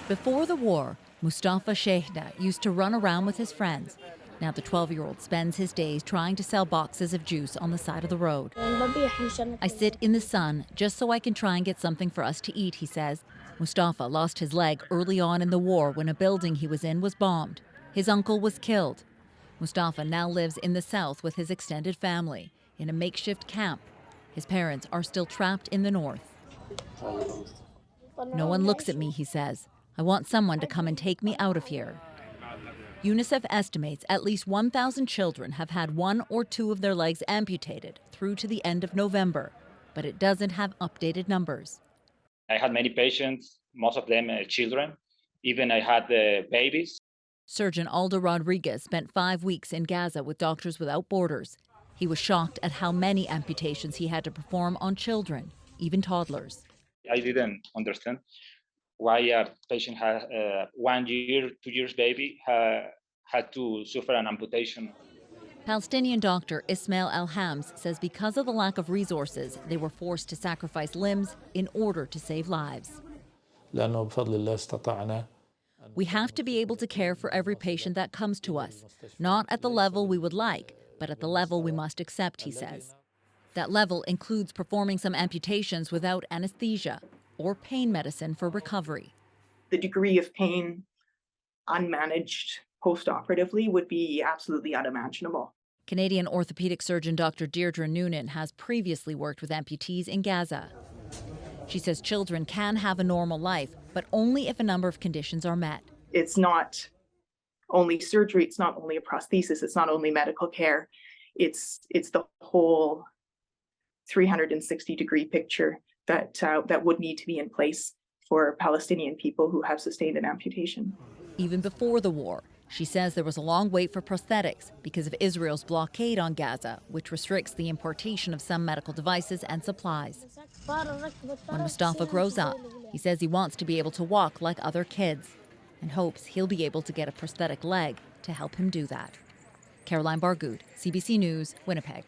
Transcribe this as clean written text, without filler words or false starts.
Before the war, Mustafa Shehna used to run around with his friends. Now the 12-year-old spends his days trying to sell boxes of juice on the side of the road. I sit in the sun just so I can try and get something for us to eat, he says. Mustafa lost his leg early on in the war when a building he was in was bombed. His uncle was killed. Mustafa now lives in the south with his extended family in a makeshift camp. His parents are still trapped in the north. No one looks at me, he says. I want someone to come and take me out of here. UNICEF estimates at least 1,000 children have had one or two of their legs amputated through to the end of November, but it doesn't have updated numbers. I had many patients, most of them children. Even I had babies. Surgeon Aldo Rodriguez spent 5 weeks in Gaza with Doctors Without Borders. He was shocked at how many amputations he had to perform on children, even toddlers. I didn't understand why a patient had 1 year, 2 years baby had to suffer an amputation. Palestinian doctor Ismail Al-Hams says because of the lack of resources, they were forced to sacrifice limbs in order to save lives. We have to be able to care for every patient that comes to us, not at the level we would like, but at the level we must accept, he says. That level includes performing some amputations without anesthesia or pain medicine for recovery. The degree of pain unmanaged post-operatively would be absolutely unimaginable. Canadian orthopedic surgeon Dr. Deirdre Noonan has previously worked with amputees in Gaza. She says children can have a normal life, but only if a number of conditions are met. It's not only surgery, it's not only a prosthesis, it's not only medical care, it's the whole 360-degree picture that would need to be in place for Palestinian people who have sustained an amputation. Even before the war, she says there was a long wait for prosthetics because of Israel's blockade on Gaza, which restricts the importation of some medical devices and supplies. When Mustafa grows up, he says he wants to be able to walk like other kids and hopes he'll be able to get a prosthetic leg to help him do that. Caroline Bargood, CBC News, Winnipeg.